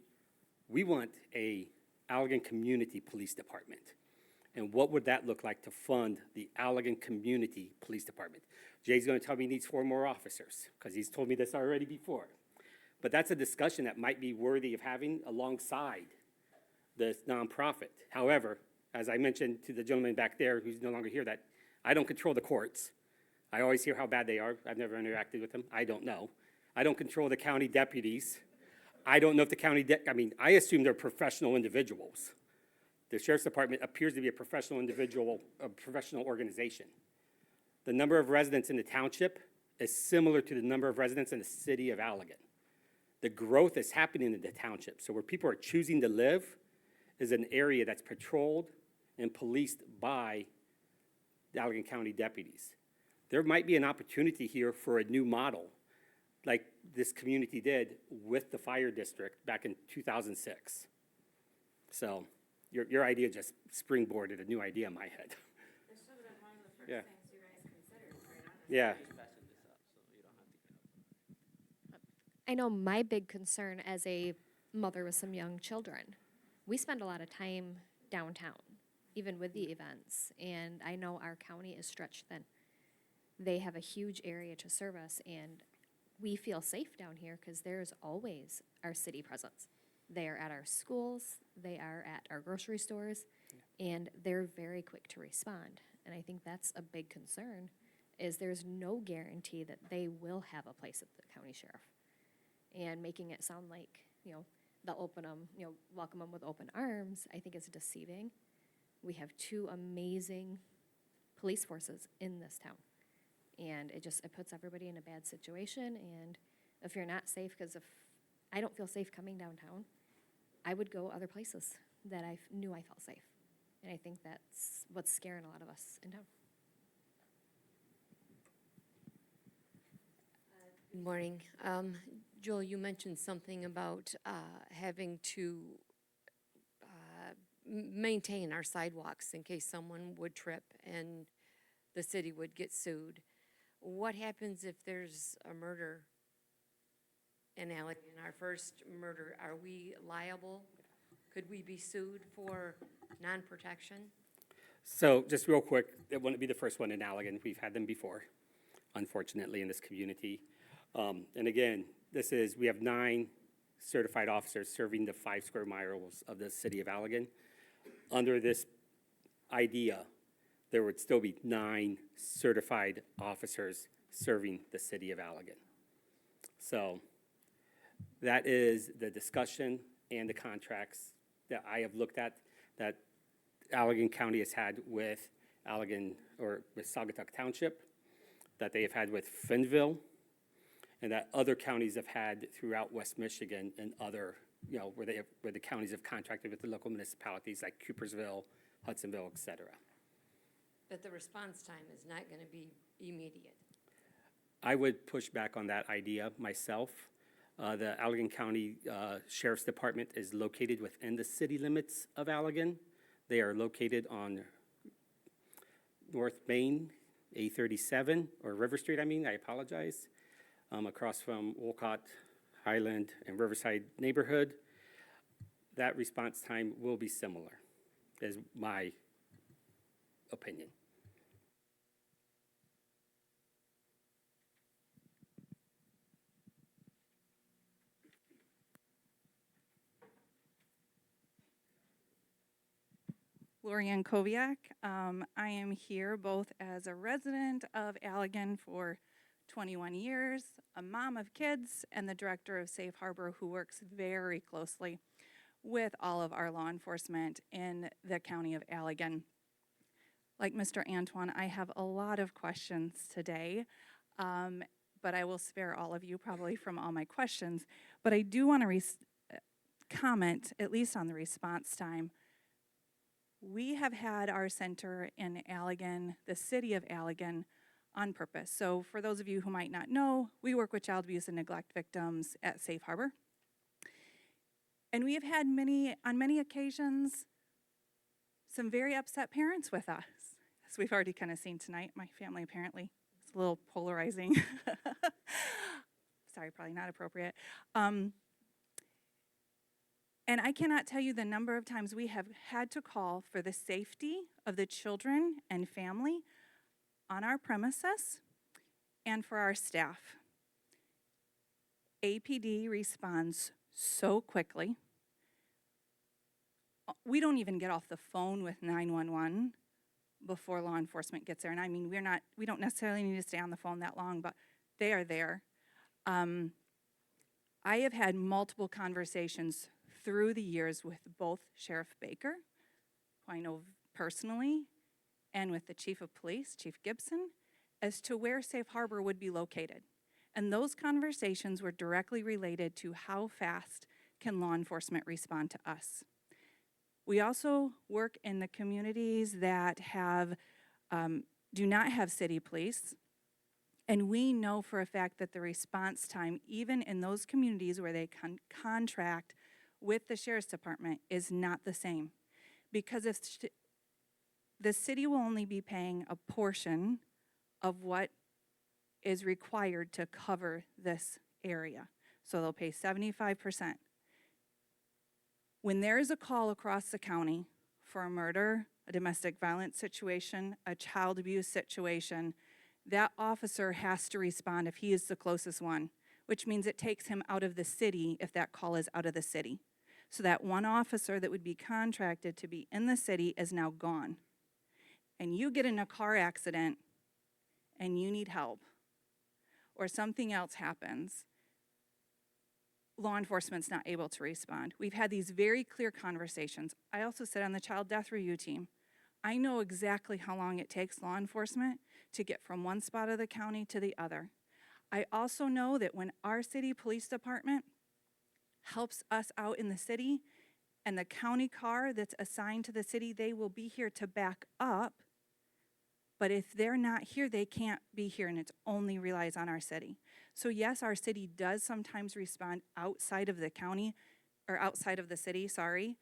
we want a Allegan Community Police Department? And what would that look like to fund the Allegan Community Police Department? Jay's gonna tell me he needs 4 more officers, because he's told me this already before. But that's a discussion that might be worthy of having alongside this nonprofit. However, as I mentioned to the gentleman back there who's no longer here, that I don't control the courts. I always hear how bad they are. I've never interacted with them. I don't know. I don't control the county deputies. I don't know if the county, I assume they're professional individuals. The sheriff's department appears to be a professional individual, a professional organization. The number of residents in the township is similar to the number of residents in the city of Allegan. The growth is happening in the township. So where people are choosing to live is an area that's patrolled and policed by the Allegan County deputies. There might be an opportunity here for a new model, like this community did with the fire district back in 2006. So your idea just springboarded a new idea in my head. This should have been one of the first Yeah. things you guys considered, quite honestly. Yeah. I know my big concern as a mother with some young children, we spend a lot of time downtown, even with the events, and I know our county is stretched thin. They have a huge area to service, and we feel safe down here because there's always our city presence. They are at our schools, they are at our grocery stores, and they're very quick to respond. And I think that's a big concern, is there's no guarantee that they will have a place at the county sheriff. And making it sound like, they'll open them, welcome them with open arms, I think is deceiving. We have 2 amazing police forces in this town. And it puts everybody in a bad situation, and if you're not safe, because if I don't feel safe coming downtown, I would go other places that I knew I felt safe. And I think that's what's scaring a lot of us in town. Good morning. Joel, you mentioned something about having to maintain our sidewalks in case someone would trip and the city would get sued. What happens if there's a murder in Allegan, our first murder? Are we liable? Could we be sued for non-protection? So just real quick, it wouldn't be the first one in Allegan. We've had them before, unfortunately, in this community. And again, we have 9 certified officers serving the 5 square miles of the city of Allegan. Under this idea, there would still be 9 certified officers serving the city of Allegan. So that is the discussion and the contracts that I have looked at that Allegan County has had with Allegan, or with Saugatuck Township, that they have had with Finnville, and that other counties have had throughout West Michigan and other, where the counties have contracted with the local municipalities like Coopersville, Hudsonville, et cetera. But the response time is not going to be immediate. I would push back on that idea myself. The Allegan County Sheriff's Department is located within the city limits of Allegan. They are located on North Main, A37, or River Street, I apologize, across from Wolcott, Highland, and Riverside neighborhood. That response time will be similar, is my opinion. Lorianne Koviak. I am here both as a resident of Allegan for 21 years, a mom of kids, and the director of Safe Harbor, who works very closely with all of our law enforcement in the county of Allegan. Like Mr. Antoine, I have a lot of questions today, but I will spare all of you probably from all my questions. But I do want to comment, at least on the response time. We have had our center in Allegan, the city of Allegan, on purpose. So for those of you who might not know, we work with child abuse and neglect victims at Safe Harbor. And we have had on many occasions, some very upset parents with us, as we've already kind of seen tonight. My family apparently is a little polarizing. Sorry, probably not appropriate. And I cannot tell you the number of times we have had to call for the safety of the children and family on our premises and for our staff. APD responds so quickly. We don't even get off the phone with 911 before law enforcement gets there. And we don't necessarily need to stay on the phone that long, but they are there. I have had multiple conversations through the years with both Sheriff Baker, who I know personally, and with the Chief of Police, Chief Gibson, as to where Safe Harbor would be located. And those conversations were directly related to how fast can law enforcement respond to us. We also work in the communities that do not have city police, and we know for a fact that the response time, even in those communities where they contract with the Sheriff's Department, is not the same. Because if the city will only be paying a portion of what is required to cover this area. So they'll pay 75%. When there is a call across the county for a murder, a domestic violence situation, a child abuse situation, that officer has to respond if he is the closest one, which means it takes him out of the city if that call is out of the city. So that one officer that would be contracted to be in the city is now gone. And you get in a car accident and you need help, or something else happens, law enforcement's not able to respond. We've had these very clear conversations. I also sit on the child death review team. I know exactly how long it takes law enforcement to get from one spot of the county to the other. I also know that when our city police department helps us out in the city and the county car that's assigned to the city, they will be here to back up. But if they're not here, they can't be here, and it only relies on our city. So yes, our city does sometimes respond outside of the county, or outside of the city, sorry.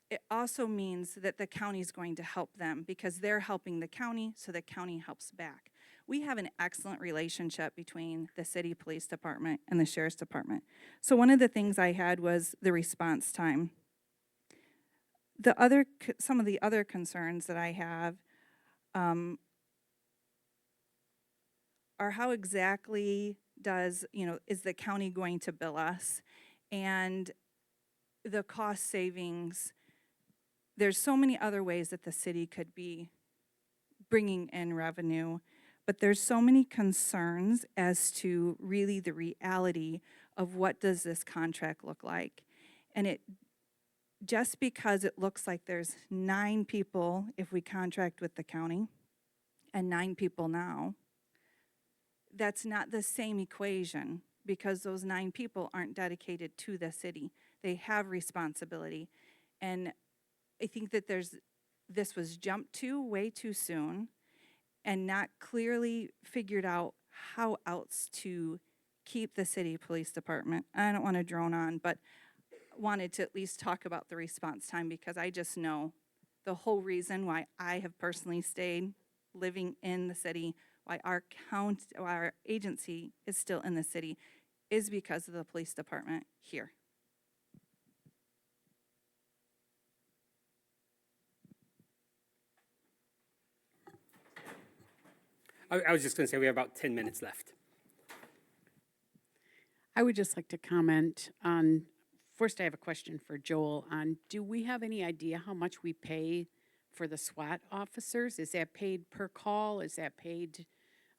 It also means that the county's going to help them because they're helping the county, so the county helps back. We have an excellent relationship between the city police department and the sheriff's department. So one of the things I had was the response time. some of the other concerns that I have are how exactly is the county going to bill us? And the cost savings, there's so many other ways that the city could be bringing in revenue, but there's so many concerns as to really the reality of what does this contract look like. And just because it looks like there's 9 people if we contract with the county and 9 people now, that's not the same equation, because those 9 people aren't dedicated to the city. They have responsibility. And I think that this was jumped to way too soon and not clearly figured out how else to keep the city police department. I don't want to drone on, but wanted to at least talk about the response time, because I just know the whole reason why I have personally stayed living in the city, why our agency is still in the city, is because of the police department here. I was just going to say we have about 10 minutes left. I would just like to comment on, first I have a question for Joel on, do we have any idea how much we pay for the SWAT officers? Is that paid per call? Is that paid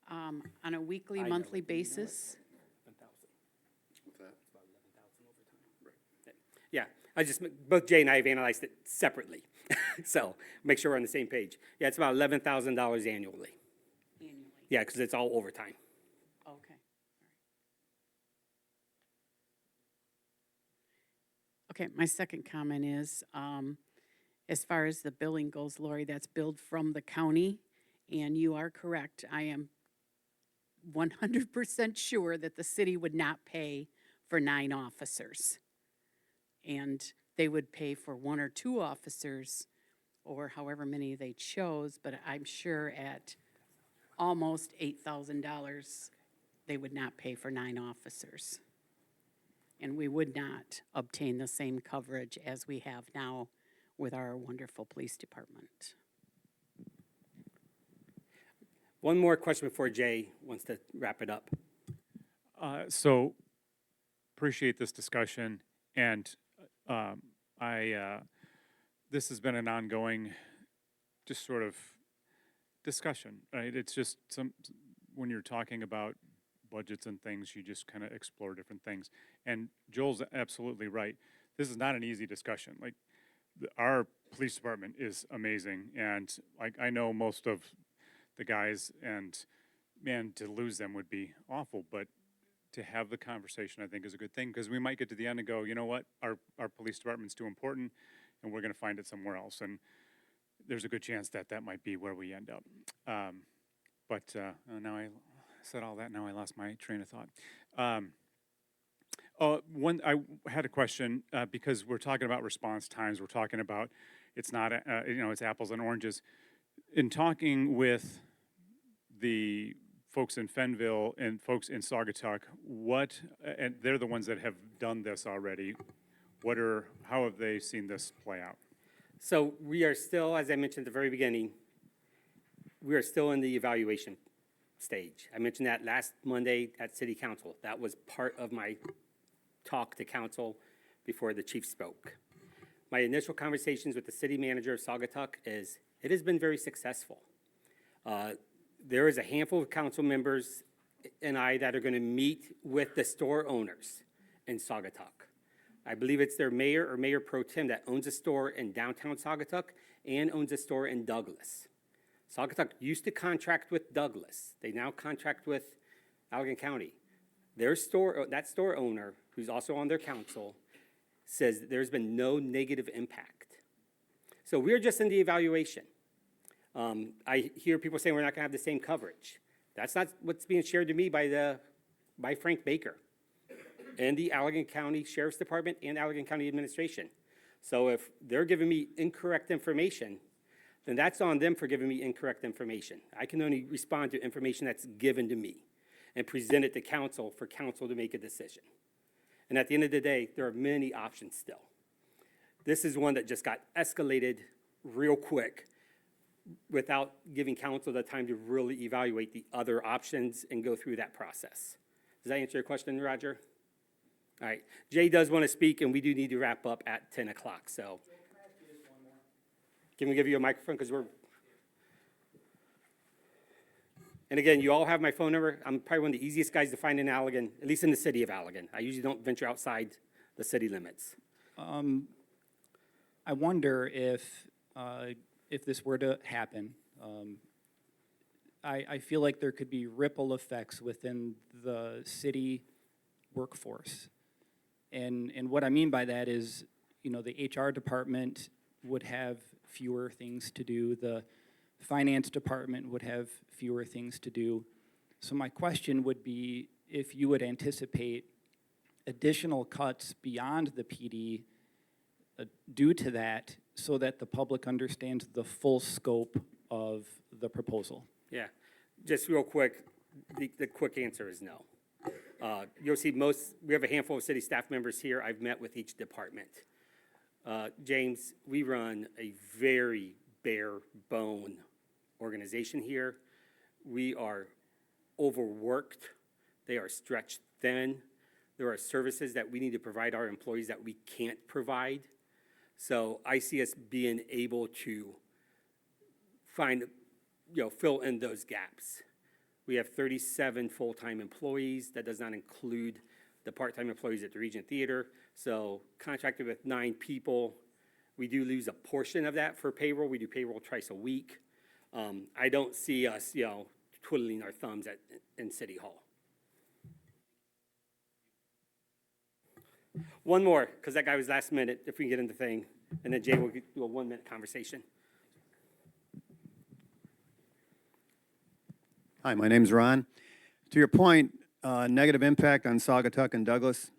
on a weekly, monthly basis? Yeah, both Jay and I have analyzed it separately. So make sure we're on the same page. Yeah, it's about $11,000 annually. Annually? Yeah, because it's all overtime. Okay. Okay, my second comment is, as far as the billing goes, Lori, that's billed from the county, and you are correct. I am 100% sure that the city would not pay for 9 officers. And they would pay for 1 or 2 officers, or however many they chose, but I'm sure at almost $8,000, they would not pay for 9 officers. And we would not obtain the same coverage as we have now with our wonderful police department. One more question before Jay wants to wrap it up. So appreciate this discussion, and this has been an ongoing, just sort of discussion, right? It's just when you're talking about budgets and things, you just kind of explore different things. And Joel's absolutely right. This is not an easy discussion. Like, our police department is amazing, and I know most of the guys, and man, to lose them would be awful, but to have the conversation, I think, is a good thing, because we might get to the end and go, you know what, our police department's too important, and we're going to find it somewhere else. And there's a good chance that might be where we end up. But now I said all that, now I lost my train of thought. I had a question, because we're talking about response times. We're talking about it's not, it's apples and oranges. In talking with the folks in Fenville and folks in Saugatuck, and they're the ones that have done this already, how have they seen this play out? So we are still, as I mentioned at the very beginning, we are still in the evaluation stage. I mentioned that last Monday at City Council. That was part of my talk to council before the chief spoke. My initial conversations with the city manager of Saugatuck is it has been very successful. There is a handful of council members and I that are going to meet with the store owners in Saugatuck. I believe it's their mayor or mayor pro tem that owns a store in downtown Saugatuck and owns a store in Douglas. Saugatuck used to contract with Douglas. They now contract with Allegan County. That store owner, who's also on their council, says there's been no negative impact. So we're just in the evaluation. I hear people saying we're not going to have the same coverage. That's not what's being shared to me by Frank Baker and the Allegan County Sheriff's Department and Allegan County Administration. So if they're giving me incorrect information, then that's on them for giving me incorrect information. I can only respond to information that's given to me and present it to council for council to make a decision. And at the end of the day, there are many options still. This is one that just got escalated real quick without giving council the time to really evaluate the other options and go through that process. Does that answer your question, Roger? All right, Jay does want to speak, and we do need to wrap up at 10 o'clock, so. Can we give you a microphone, because we're. And again, you all have my phone number. I'm probably one of the easiest guys to find in Allegan, at least in the city of Allegan. I usually don't venture outside the city limits. I wonder if this were to happen, I feel like there could be ripple effects within the city workforce. And what I mean by that is, you know, the HR department would have fewer things to do. The finance department would have fewer things to do. So my question would be if you would anticipate additional cuts beyond the PD due to that, so that the public understands the full scope of the proposal. Yeah, just real quick, the quick answer is no. You'll see we have a handful of city staff members here. I've met with each department. James, we run a very bare bone organization here. We are overworked. They are stretched thin. There are services that we need to provide our employees that we can't provide. So I see us being able to find, fill in those gaps. We have 37 full-time employees. That does not include the part-time employees at the Regent Theater. So contracted with 9 people. We do lose a portion of that for payroll. We do payroll twice a week. I don't see us, twiddling our thumbs in City Hall. One more, because that guy was last minute, if we can get into the thing, and then Jay will do a 1-minute conversation. Hi, my name's Ron. To your point, negative impact on Saugatuck and Douglas.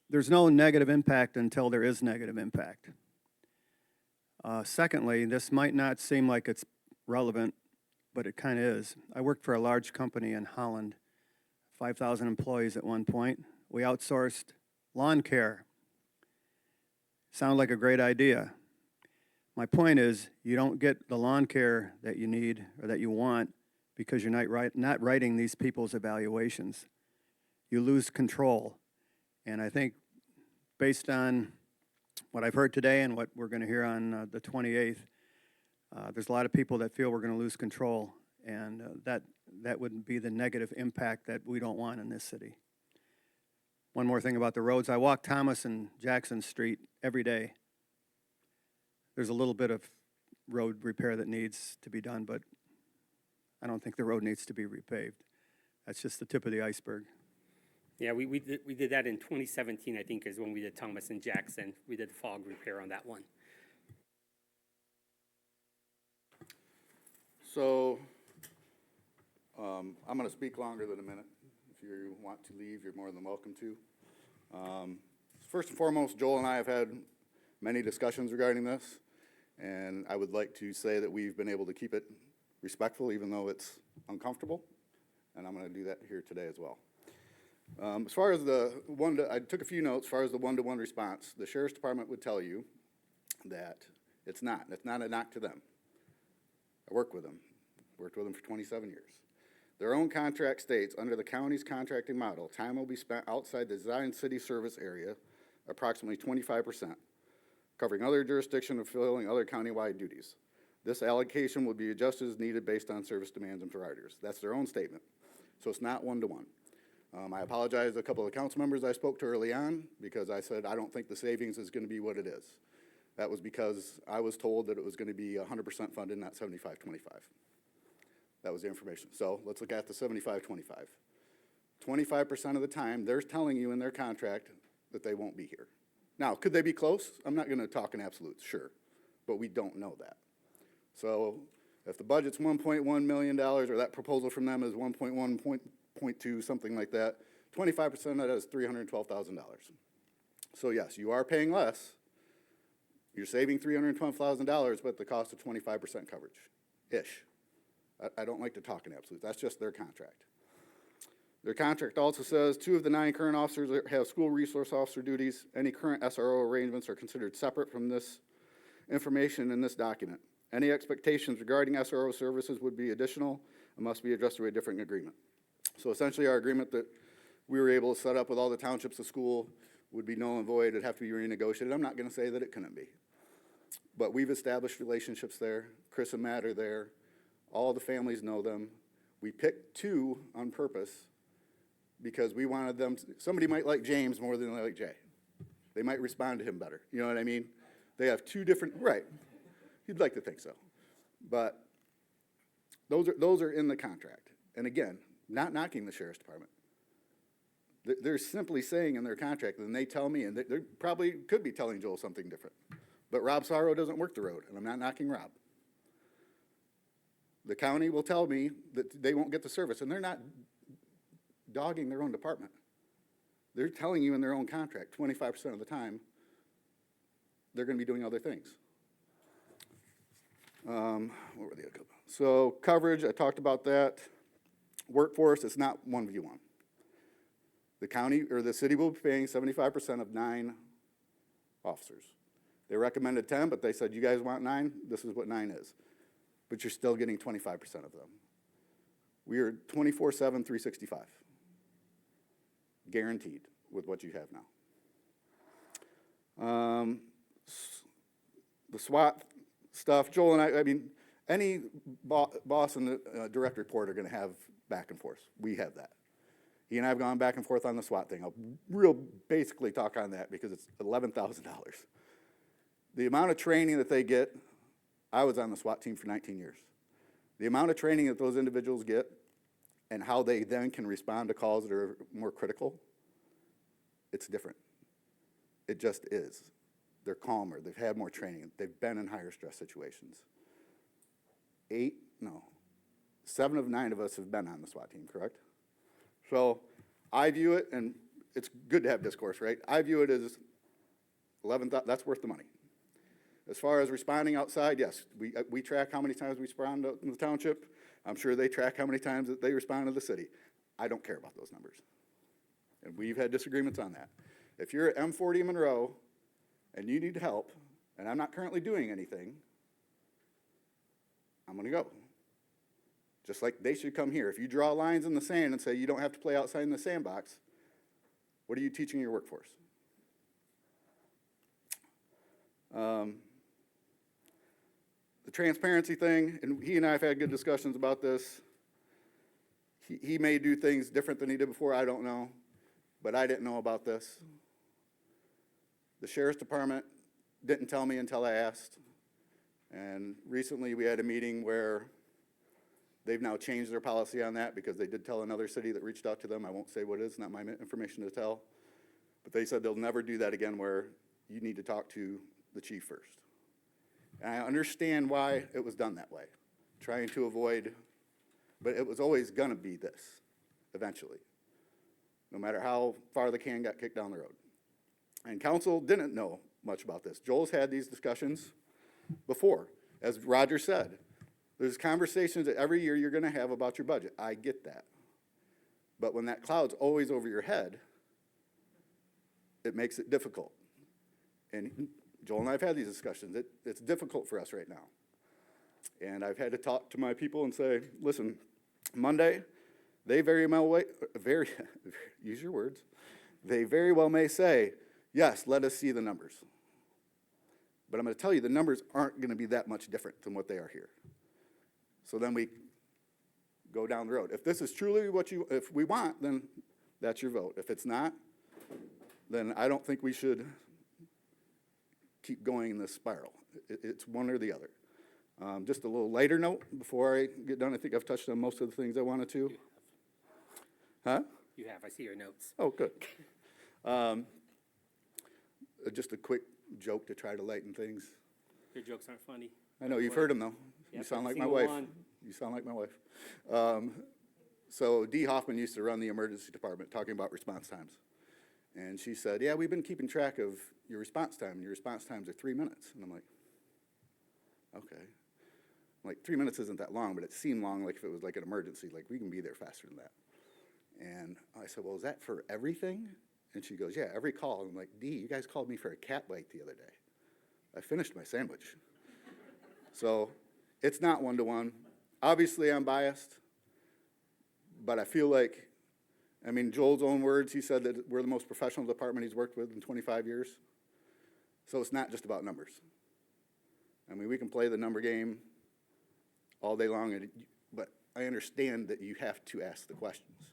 There's no negative impact until there is negative impact. Secondly, this might not seem like it's relevant, but it kind of is. I worked for a large company in Holland, 5,000 employees at one point. We outsourced lawn care. Sounded like a great idea. My point is, you don't get the lawn care that you need or that you want because you're not writing these people's evaluations. You lose control. And I think based on what I've heard today and what we're going to hear on the 28th, there's a lot of people that feel we're going to lose control, and that would be the negative impact that we don't want in this city. One more thing about the roads. I walk Thomas and Jackson Street every day. There's a little bit of road repair that needs to be done, but I don't think the road needs to be repaved. That's just the tip of the iceberg. Yeah, we did that in 2017, I think, is when we did Thomas and Jackson. We did the fog repair on that one. So, I'm going to speak longer than a minute. If you want to leave, you're more than welcome to. First and foremost, Joel and I have had many discussions regarding this, and I would like to say that we've been able to keep it respectful, even though it's uncomfortable, and I'm going to do that here today as well. As far as I took a few notes. As far as the one-to-one response, the Sheriff's Department would tell you that it's not a knock to them. I worked with them for 27 years. Their own contract states, under the county's contracting model, time will be spent outside the designed city service area, approximately 25%, covering other jurisdiction and fulfilling other countywide duties. This allocation will be adjusted as needed based on service demands and providers. That's their own statement. So it's not one-to-one. I apologize to a couple of the council members I spoke to early on because I said I don't think the savings is going to be what it is. That was because I was told that it was going to be 100% funded, not 75-25. That was the information. So let's look at the 75-25. 25% of the time, they're telling you in their contract that they won't be here. Now, could they be close? I'm not going to talk in absolutes, sure, but we don't know that. So if the budget's $1.1 million, or that proposal from them is 1.1.2, something like that, 25% of that is $312,000. So yes, you are paying less. You're saving $312,000, but at the cost of 25% coverage-ish. I don't like to talk in absolutes. That's just their contract. Their contract also says 2 of the 9 current officers have school resource officer duties. Any current SRO arrangements are considered separate from this information in this document. Any expectations regarding SRO services would be additional and must be addressed through a different agreement. So essentially, our agreement that we were able to set up with all the townships of school would be null and void. It'd have to be renegotiated. I'm not going to say that it couldn't be. But we've established relationships there. Chris and Matt are there. All the families know them. We picked 2 on purpose because we wanted them to, somebody might like James more than they like Jay. They might respond to him better. You know what I mean? They have 2 different, right. You'd like to think so. But those are in the contract. And again, not knocking the sheriff's department. They're simply saying in their contract, and they tell me, and they probably could be telling Joel something different. But Rob Sorrow doesn't work the road, and I'm not knocking Rob. The county will tell me that they won't get the service, and they're not dogging their own department. They're telling you in their own contract, 25% of the time, they're going to be doing other things. What were the other? So coverage, I talked about that. Workforce, it's not 1v1. The county or the city will be paying 75% of 9 officers. They recommended 10, but they said, you guys want 9? This is what 9 is. But you're still getting 25% of them. We are 24/7, 365. Guaranteed with what you have now. The SWAT stuff, Joel and I mean, any boss and the direct report are going to have back and forth. We have that. He and I have gone back and forth on the SWAT thing. I'll real basically talk on that because it's $11,000. The amount of training that they get, I was on the SWAT team for 19 years. The amount of training that those individuals get and how they then can respond to calls that are more critical, it's different. It just is. They're calmer. They've had more training. They've been in higher stress situations. 7 of 9 of us have been on the SWAT team, correct? So I view it, and it's good to have discourse, right? I view it as 11,000, that's worth the money. As far as responding outside, yes, we track how many times we respond in the township. I'm sure they track how many times that they respond to the city. I don't care about those numbers. And we've had disagreements on that. If you're at M40 Monroe and you need help, and I'm not currently doing anything, I'm going to go. Just like they should come here. If you draw lines in the sand and say you don't have to play outside in the sandbox, what are you teaching your workforce? The transparency thing, and he and I have had good discussions about this. He may do things different than he did before, I don't know, but I didn't know about this. The sheriff's department didn't tell me until I asked, and recently we had a meeting where they've now changed their policy on that because they did tell another city that reached out to them. I won't say what it is, not my information to tell, but they said they'll never do that again where you need to talk to the chief first. And I understand why it was done that way, trying to avoid, but it was always going to be this eventually, no matter how far the can got kicked down the road. And council didn't know much about this. Joel's had these discussions before. As Roger said, there's conversations that every year you're going to have about your budget. I get that. But when that cloud's always over your head, it makes it difficult. And Joel and I have had these discussions. It's difficult for us right now. And I've had to talk to my people and say, listen, Monday, they very well, use your words, they very well may say, yes, let us see the numbers. But I'm going to tell you the numbers aren't going to be that much different than what they are here. So then we go down the road. If this is truly what if we want, then that's your vote. If it's not, then I don't think we should keep going in this spiral. It's one or the other. Just a little lighter note before I get done. I think I've touched on most of the things I wanted to. Huh? You have, I see your notes. Oh, good. Just a quick joke to try to lighten things. Your jokes aren't funny. I know, you've heard them though. You Yep, sound like every my single wife. one. You sound like my wife. So Dee Hoffman used to run the emergency department talking about response times. And she said, yeah, we've been keeping track of your response time, and your response times are 3 minutes. And I'm like, okay. Like 3 minutes isn't that long, but it seemed long, like if it was like an emergency, like we can be there faster than that. And I said, well, is that for everything? And she goes, yeah, every call. I'm like, Dee, you guys called me for a cat bite the other day. I finished my sandwich. So it's not one-to-one. Obviously, I'm biased, but I feel like, I mean, Joel's own words, he said that we're the most professional department he's worked with in 25 years. So it's not just about numbers. I mean, we can play the number game all day long, but I understand that you have to ask the questions.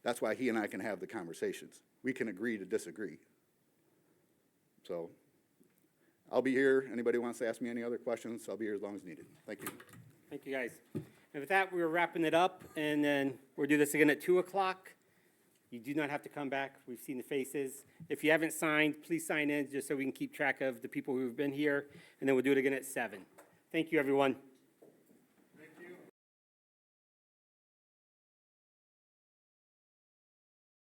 That's why he and I can have the conversations. We can agree to disagree. So I'll be here. Anybody wants to ask me any other questions, I'll be here as long as needed. Thank you. Thank you, guys. And with that, we're wrapping it up, and then we'll do this again at 2 o'clock. You do not have to come back. We've seen the faces. If you haven't signed, please sign in just so we can keep track of the people who've been here, and then we'll do it again at 7. Thank you, everyone.